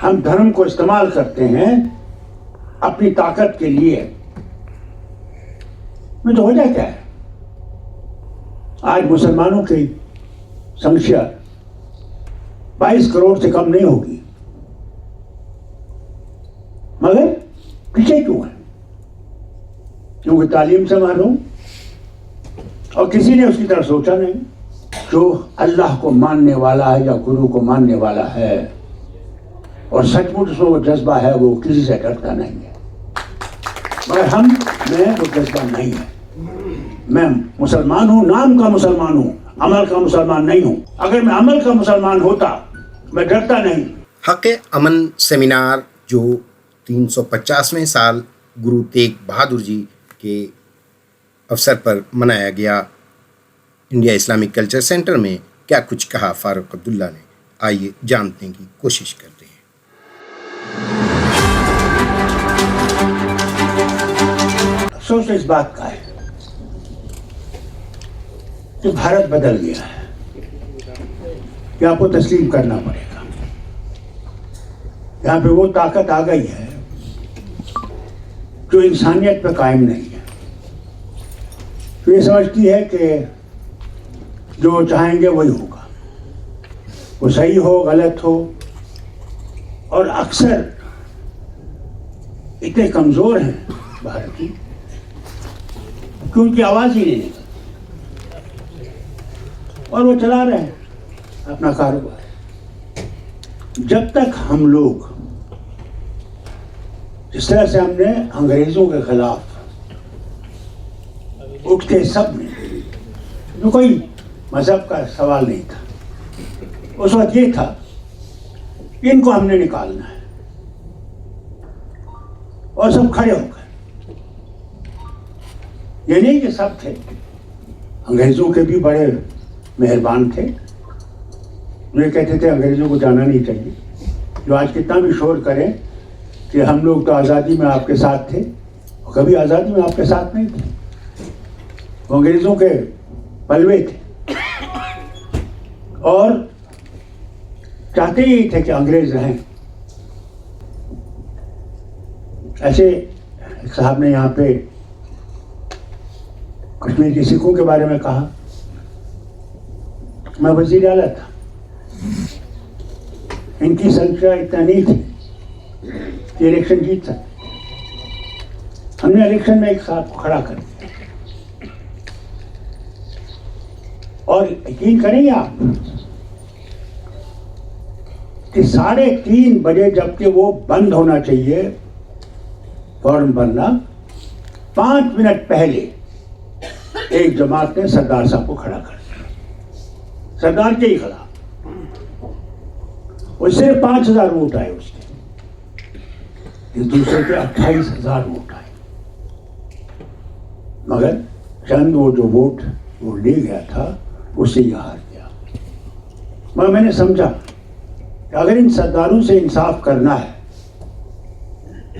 ہم دھرم کو استعمال کرتے ہیں اپنی طاقت کے لیے. میں تو وجہ کیا ہے؟ آج مسلمانوں کی سنکھیا 22 کروڑ سے کم نہیں ہوگی، مگر پیچھے کیوں ہے؟ کیونکہ تعلیم سے محروم، اور کسی نے اس کی طرف سوچا نہیں. جو اللہ کو ماننے والا ہے یا گرو کو ماننے والا ہے اور سچ مچ اس میں وہ جذبہ ہے، وہ کسی سے ڈرتا نہیں ہے. مگر میں وہ جذبہ نہیں ہے. میں مسلمان ہوں، نام کا مسلمان ہوں، عمل کا مسلمان نہیں ہوں. اگر میں عمل کا مسلمان ہوتا میں ڈرتا نہیں. حق امن سیمینار جو 350ویں سال گرو تیغ بہادر جی کے اوسر پر منایا گیا انڈیا اسلامک کلچر سینٹر میں، کیا کچھ کہا فاروق عبداللہ نے؟ آئیے جاننے کی کوشش کرتے ہیں. افسوس اس بات کا ہے کہ بھارت بدل گیا ہے، کہ آپ کو تسلیم کرنا پڑے گا. یہاں پہ وہ طاقت آ گئی ہے جو انسانیت پہ قائم نہیں ہے، تو یہ سمجھتی ہے کہ جو چاہیں گے وہی ہوگا، وہ صحیح ہو غلط ہو. اور اکثر اتنے کمزور ہیں بھارتی کہ ان کی آواز ہی نہیں نکلتی، اور وہ چلا رہے ہیں اپنا کاروبار. جب تک ہم لوگ جس طرح سے ہم نے انگریزوں کے خلاف اٹھ کے سب نے، جو کوئی مذہب کا سوال نہیں تھا اس وقت، یہ تھا ان کو ہم نے نکالنا ہے، اور سب کھڑے ہو گئے. یہ نہیں کہ سب تھے، انگریزوں کے بھی بڑے مہربان تھے. یہ کہتے تھے انگریزوں کو جانا نہیں چاہیے. جو آج کتنا بھی شور کریں کہ ہم لوگ تو آزادی میں آپ کے ساتھ تھے، کبھی آزادی میں آپ کے ساتھ نہیں تھے. وہ انگریزوں کے پلوے تھے اور چاہتے ہی تھے کہ انگریز رہیں. ایسے ایک صاحب نے یہاں پہ کشمیر کے سکھوں کے بارے میں کہا. میں وزیر اعلیٰ تھا، ان کی سنکھیا اتنا نہیں تھی کہ الیکشن جیت سکتے. ہم نے الیکشن میں ایک صاحب کو کھڑا کر دیا، اور یقین کریں گے آپ کہ 3:30 بجے جبکہ وہ بند ہونا چاہیے فارم بھرنا، 5 منٹ پہلے ایک جماعت نے سردار صاحب کو کھڑا کر دیا، سردار کے ہی خلاف. وہ صرف 5,000 ووٹ آئے اس کے، اس دوسرے کے 28,000 ووٹ آئے. مگر چند وہ جو ووٹ وہ لے گیا تھا اس سے یہ ہار گیا. مگر میں نے سمجھا کہ اگر ان سرداروں سے انصاف کرنا ہے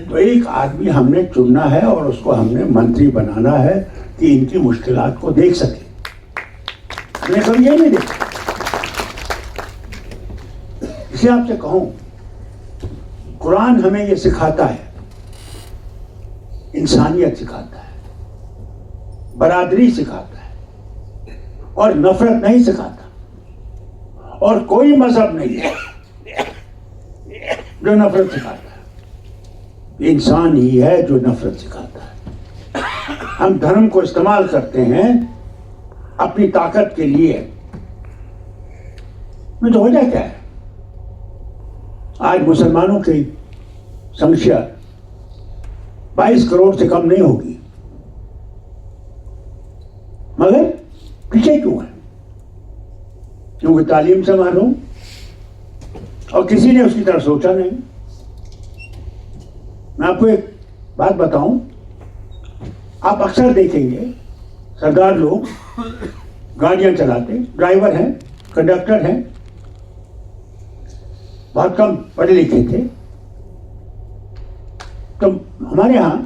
تو ایک آدمی ہم نے چننا ہے اور اس کو ہم نے منتری بنانا ہے کہ ان کی مشکلات کو دیکھ سکے. ہم نے کبھی یہ نہیں دیکھا. اسے آپ سے کہوں، قرآن ہمیں یہ سکھاتا ہے، انسانیت سکھاتا ہے، برادری سکھاتا ہے، اور نفرت نہیں سکھاتا. اور کوئی مذہب نہیں ہے جو نفرت سکھاتا ہے. انسان ہی ہے جو نفرت سکھاتا ہے. ہم دھرم کو استعمال کرتے ہیں اپنی طاقت کے لیے. میں تو وجہ کیا ہے؟ آج مسلمانوں کی سنکھیا 22 کروڑ سے کم نہیں ہوگی، مگر پیچھے کیوں ہے؟ کیونکہ تعلیم سے محروم، اور کسی نے اس کی طرف سوچا نہیں. میں آپ کو ایک بات بتاؤں، آپ اکثر دیکھیں گے سردار لوگ گاڑیاں چلاتے، ڈرائیور ہیں، کنڈکٹر ہیں، بہت کم پڑھے لکھے تھے. تو ہمارے یہاں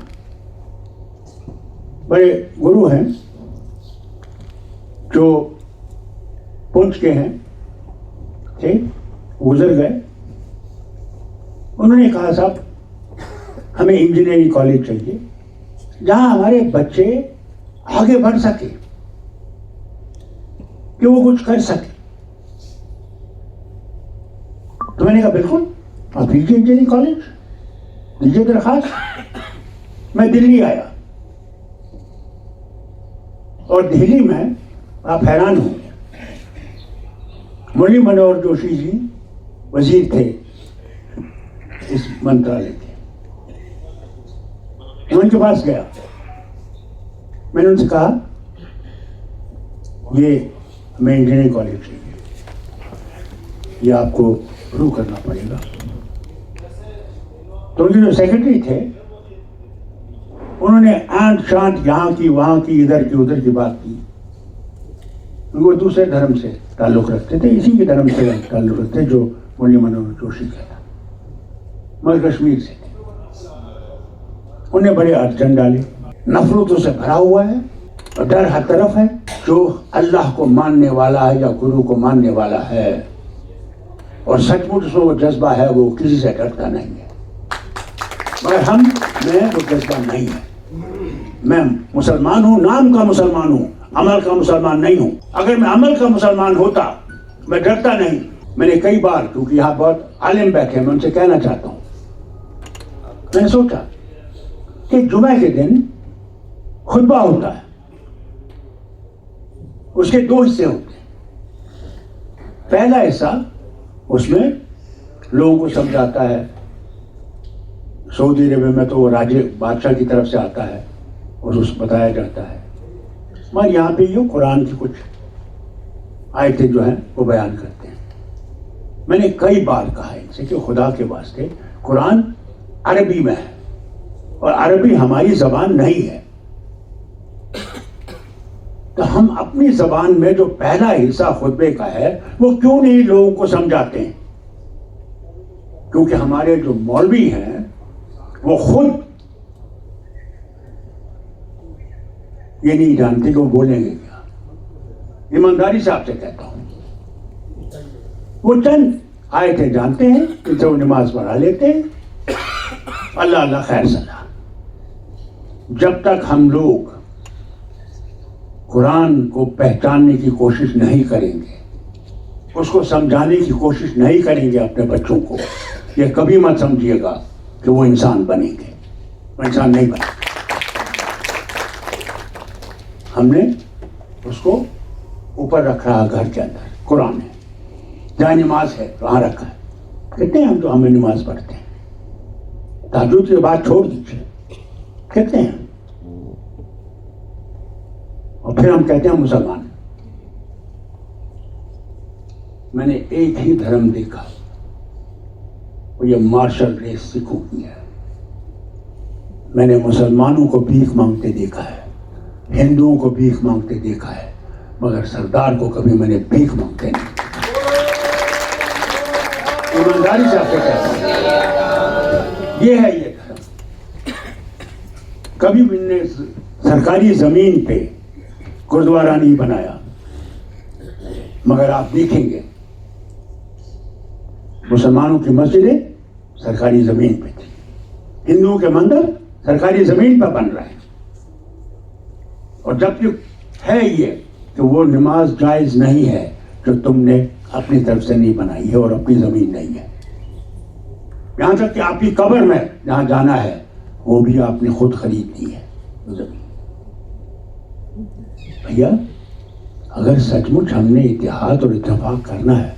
بڑے گرو ہیں جو پونچھ کے ہیں تھے، گزر گئے. انہوں نے کہا صاحب ہمیں انجینئرنگ کالج چاہیے جہاں ہمارے بچے آگے بڑھ سکے کہ وہ کچھ کر سکے. تو میں نے کہا بالکل آپ لیجیے انجینئرنگ کالج دیجیے درخواست. میں دلی آیا اور دہلی میں آپ حیران ہوں گے مرلی منوہر جوشی جی وزیر تھے اس منترالے کے. میں ان کے پاس گیا, میں نے ان سے کہا یہ ہمیں انجینئرنگ کالج چاہیے, یہ آپ کو شروع کرنا پڑے گا. تو ان کے جو سیکرٹری تھے انہوں نے آنٹ شانٹ یہاں کی وہاں کی ادھر کی ادھر کی بات کی. وہ دوسرے دھرم سے تعلق رکھتے تھے, اسی کے دھرم سے تعلق رکھتے جو مرلی منوہر جوشی کا تھا, مگر کشمیر سے تھے. انہوں نے بڑے ارجن ڈالے. نفرتوں سے بھرا ہوا ہے اور ڈر ہر طرف ہے. جو اللہ کو ماننے والا ہے یا گرو کو ماننے والا ہے اور سچ مچ اس میں وہ جذبہ ہے وہ کسی سے ڈرتا نہیں ہے. مگر میں وہ جذبہ نہیں ہے. میں مسلمان ہوں, نام کا مسلمان ہوں, عمل کا مسلمان نہیں ہوں. اگر میں عمل کا مسلمان ہوتا میں ڈرتا نہیں. میں نے کئی بار, کیونکہ یہاں بہت عالم بیٹھے ہیں, میں ان سے کہنا چاہتا ہوں, میں نے سوچا کہ جمعہ کے دن خطبہ ہوتا ہے, اس کے 2 حصے ہوتے ہیں. پہلا حصہ اس میں لوگوں کو سمجھاتا ہے. سعودی عربیہ میں تو وہ راجے بادشاہ کی طرف سے آتا ہے اور اس بتایا جاتا ہے. مگر یہاں پہ یہ قرآن کی کچھ آیتیں جو ہیں وہ بیان کرتے ہیں. میں نے کئی بار کہا ان سے کہ خدا کے واسطے قرآن عربی میں ہے اور عربی ہماری زبان نہیں ہے, تو ہم اپنی زبان میں جو پہلا حصہ خطبے کا ہے وہ کیوں نہیں لوگوں کو سمجھاتے ہیں. کیونکہ ہمارے جو مولوی ہیں وہ خود یہ نہیں جانتے کہ وہ بولیں گے کیا. ایمانداری سے آپ سے کہتا ہوں, وہ چند آیتیں جانتے ہیں, ان سے وہ نماز پڑھا لیتے ہیں, اللہ اللہ خیر صلاح. جب تک ہم لوگ قرآن کو پہچاننے کی کوشش نہیں کریں گے, اس کو سمجھانے کی کوشش نہیں کریں گے اپنے بچوں کو, یہ کبھی مت سمجھیے گا کہ وہ انسان بنیں گے. وہ انسان نہیں بنے. ہم نے اس کو اوپر رکھ رہا گھر کے اندر, قرآن ہے, جہاں نماز ہے وہاں رکھا ہے. کتنے ہم تو ہمیں نماز پڑھتے ہیں, تہجد کی بات چھوڑ دیجیے, کتنے ہیں, اور پھر ہم کہتے ہیں مسلمان. میں نے ایک ہی دھرم دیکھا, وہ یہ مارشل ریس سکھوں کی ہے. میں نے مسلمانوں کو بھیک مانگتے دیکھا ہے, ہندوؤں کو بھیک مانگتے دیکھا ہے, مگر سردار کو کبھی میں نے بھیک مانگتے نہیں. ایمانداری سے آپ سے کہتا ہوں یہ ہے یہ دھرم. کبھی بھی نے سرکاری زمین پہ گردوارہ نہیں بنایا, مگر آپ دیکھیں گے مسلمانوں کی مسجدیں سرکاری زمین پہ تھی, ہندوؤں کے مندر سرکاری زمین پہ بن رہے ہیں. اور جب ہے یہ کہ وہ نماز جائز نہیں ہے جو تم نے اپنی طرف سے نہیں بنائی ہے اور اپنی زمین نہیں ہے. یہاں تک کہ آپ کی قبر میں جہاں جانا ہے وہ بھی آپ نے خود خریدنی ہے زمین. بھیا اگر سچ مچ ہم نے اتحاد اور اتفاق کرنا ہے,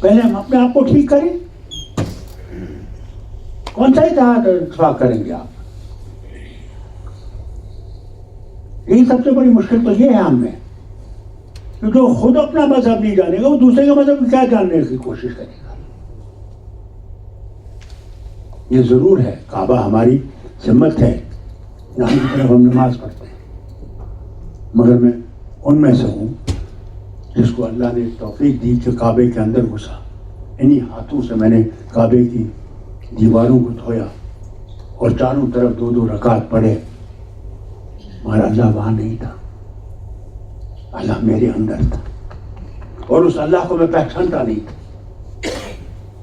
پہلے ہم اپنے آپ کو ٹھیک کریں. کون سا اتحاد اور اتفاق کریں گے آپ؟ یہی سب سے بڑی مشکل تو یہ ہے ہم میں, کہ جو خود اپنا مذہب نہیں جانے گا وہ دوسرے کا مذہب کیا جاننے کی کوشش کرے گا. یہ ضرور ہے کعبہ ہماری سمت ہے, یہاں کی طرف ہم نماز پڑھتے ہیں, مگر میں ان میں سے ہوں جس کو اللہ نے توفیق دی کہ کعبے کے اندر گھسا. انہی ہاتھوں سے میں نے کعبے کی دیواروں کو دھویا اور چاروں طرف 2 رکعت پڑھے, مگر اللہ وہاں نہیں تھا, اللہ میرے اندر تھا, اور اس اللہ کو میں پہچانتا نہیں تھا.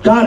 4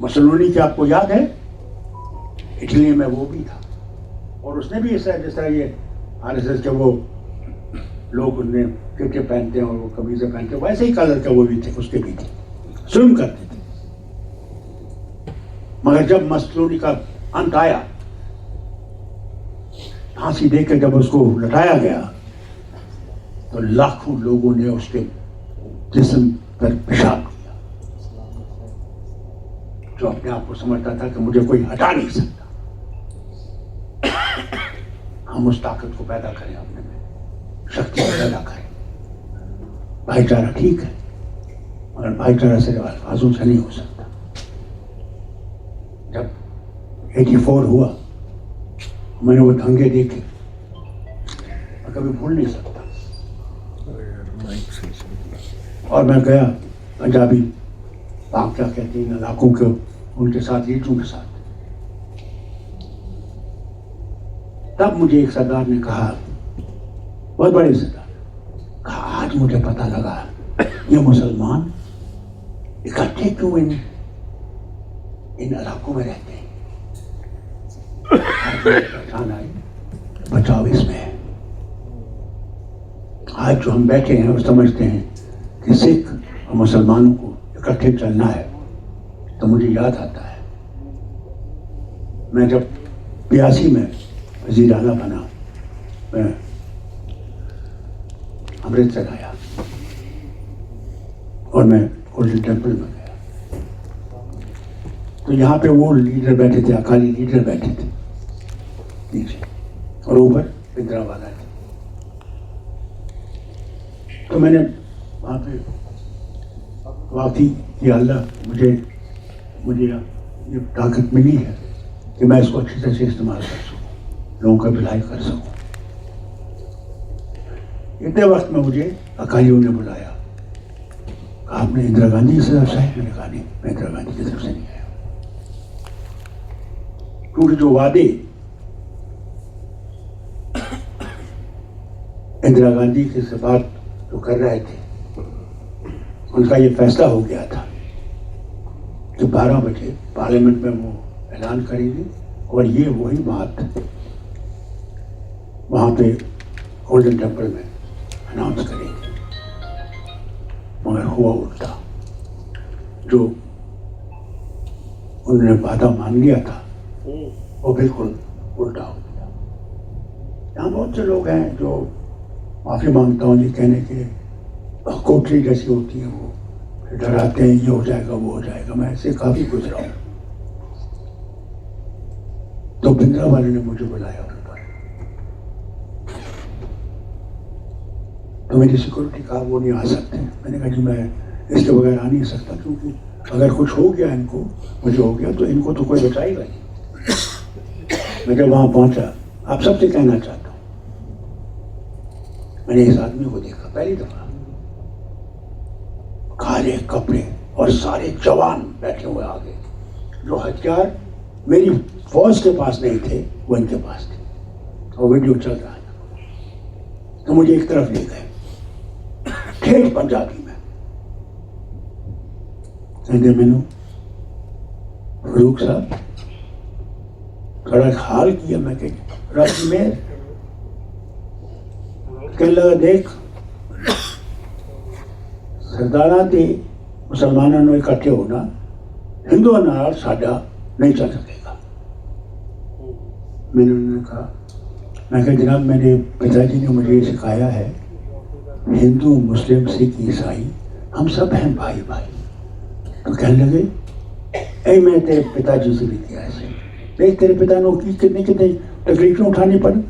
مسولینی کی آپ کو یاد ہے؟ اٹلی میں وہ بھی تھا، اور اس نے بھی اس طرح جس طرح یہ RSS کے وہ لوگ ان میں کرتے پہنتے ہیں اور وہ قمیضیں پہنتے ہیں، ویسے ہی کلر کے وہ بھی تھے، اس کے بھی تھے، سوئم کرتے تھے. مگر جب مسولینی کا انت آیا، پھانسی دے کے جب اس کو لٹایا گیا تو لاکھوں لوگوں نے اس کے جسم پر پیشاب کیا. جو اپنے آپ کو سمجھتا تھا کہ مجھے کوئی ہٹا نہیں سکتا. ہم اس طاقت کو پیدا کریں اپنے میں، شکتی کو پیدا کریں. بھائی چارہ ٹھیک ہے، مگر بھائی چارہ صرف الفاظوں سے نہیں ہو سکتا. جب 84 ہوا، میں نے وہ دھنگے دیکھے، میں کبھی بھول نہیں سکتا. اور میں گیا پنجابی پاک کیا کہتے ہیں علاقوں کے، ان کے ساتھ لیڈروں کے ساتھ. تب مجھے ایک سردار نے کہا، بہت بڑے سردار، کہا آج مجھے پتہ لگا یہ مسلمان اکٹھے کیوں ان علاقوں میں رہتے ہیں. پہچان آئی، بچاؤ اس میں ہے. آج جو ہم بیٹھے ہیں وہ سمجھتے ہیں کہ سکھ اور مسلمانوں کو اکٹھے چلنا ہے، تو مجھے یاد آتا ہے میں جب 82 میں وزیر اعلیٰ بنا، میں امرتسر آیا اور میں گولڈن ٹیمپل میں گیا، تو یہاں پہ وہ لیڈر بیٹھے تھے، اکالی لیڈر بیٹھے تھے نیچے، اور اوپر پندرا والا تھے. تو میں نے وہاں پہ واقعی یہ اللہ مجھے یہ طاقت ملی ہے کہ میں اس کو اچھی طرح سے استعمال کر سکوں، لوگوں کا بھلائی کر سکوں. اتنے وقت میں مجھے اکالیوں نے بلایا، کہا آپ نے اندرا گاندھی سے طرف سے؟ میں نے کہا نہیں، میں اندرا گاندھی کی طرف سے نہیں آیا. کیونکہ جو وعدے اندرا گاندھی کے سے بات جو کر رہے تھے، ان کا یہ فیصلہ ہو گیا تھا کہ 12 بجے پارلیمنٹ میں وہ اعلان کریں گے، اور یہ وہی بات وہاں پہ گولڈن ٹیمپل میں اناؤنس کریں گے. مگر ہوا الٹا. جو انہوں نے وعدہ مان لیا تھا وہ بالکل الٹا ہو گیا. یہاں بہت سے لوگ ہیں جو معافی مانگتا ہوں یہ کہنے کے کوٹری جیسی ہوتی ہے، وہ ڈراتے ہیں یہ ہو جائے گا وہ ہو جائے گا. میں ایسے کافی گزرا ہوں. تو بندرا والے نے مجھے بلایا ان پر، تو میری سیکورٹی کہا وہ نہیں آ سکتے. میں نے کہا جی میں اس کے بغیر آ نہیں سکتا، کیونکہ اگر کچھ ہو گیا ان کو، مجھے ہو گیا، تو ان کو تو کوئی بچائے گا نہیں. میں جب وہاں پہنچا، آپ سب سے کہنا چاہتا ہوں، میں نے اس آدمی کو دیکھا پہلی دفعہ، کالے کپڑے اور سارے جوان بیٹھے ہوئے آگے. جو ہتھیار میری فوج کے پاس نہیں تھے وہ ان کے پاس تھے، اور ویڈیو چل رہا تھا. تو مجھے ایک طرف لے گئے ٹھیک پنجابی میں، کہتے مینو فاروق صاحب تھوڑا حال کیا. میں کہ رب میں کہنے لگا دیکھ سرداراں تے مسلمانوں نے اکٹھے ہونا ہندوؤں نال ساڈا نہیں چل سکے گا. میں نے کہا، میں کہ جناب میرے پتا جی نے مجھے یہ سکھایا ہے، ہندو مسلم سکھ عیسائی ہم سب ہیں بھائی بھائی. تو کہنے لگے اے میں تیرے پتا جی سے بھی کیا ایسے، دیکھ تیرے پتا نے کی کتنی تکلیفیں اٹھانی پڑی.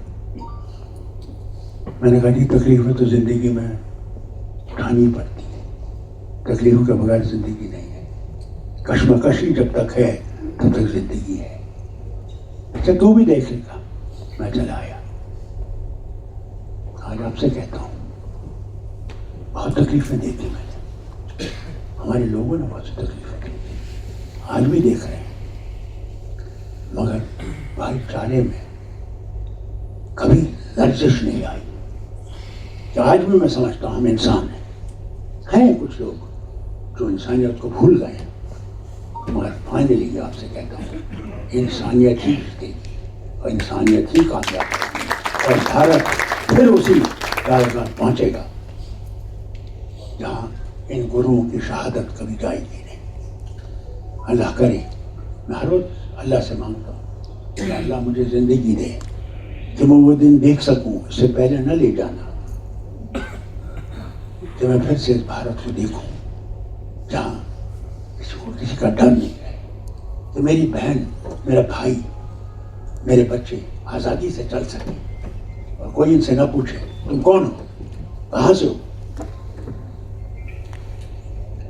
میں نے کہا جی تکلیفیں تو زندگی میں اٹھانی پڑتی ہیں، تکلیفوں کے بغیر زندگی نہیں ہے. کشمکشی جب تک ہے تب تک زندگی ہے. اچھا تو بھی دیکھ لے گا. میں چلا آیا. آج آپ سے کہتا ہوں بہت تکلیفیں دیکھی میں نے، ہمارے لوگوں نے بہت سی تکلیفیں دی، آج بھی دیکھ رہے ہیں. مگر بھائی چارے میں کبھی لرزش نہیں آئی. کہ آج بھی میں سمجھتا ہوں ہم انسان ہیں کچھ لوگ جو انسانیت کو بھول گئے ہیں. مگر فائنلی آپ سے کہتا ہوں انسانیت ہی جیتے اور انسانیت ہی کامیاب ہوگی اور بھارت پھر اسی جائگہ پہنچے گا جہاں ان گروؤں کی شہادت کبھی جائے گی نہیں. اللہ کرے میں ہر روز اللہ سے مانگتا ہوں کہ اللہ مجھے زندگی دے کہ میں وہ دن دیکھ سکوں, اس سے پہلے نہ لے جانا, کہ میں پھر سے اس بھارت کو دیکھوں جہاں کسی کو کسی کا ڈر نہیں ہے, کہ میری بہن, میرا بھائی, میرے بچے آزادی سے چل سکیں اور کوئی ان سے نہ پوچھے تم کون ہو, کہاں سے ہو,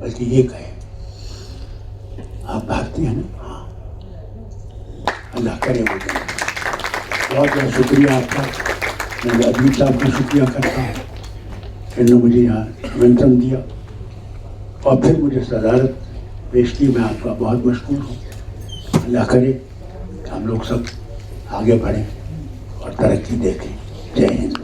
بلکہ یہ کہے آپ بھارتی ہیں نا. ہاں, اللہ کرے وہ دن. بہت بہت شکریہ آپ کا. میں ادیب صاحب کا شکریہ کرتا ہوں کہ انہوں نے مجھے یہاں آمنترن دیا اور پھر مجھے صدارت پیش کی. میں آپ کا بہت مشکور ہوں. اللہ کرے کہ ہم لوگ سب آگے بڑھیں اور ترقی دیکھیں. جے ہند.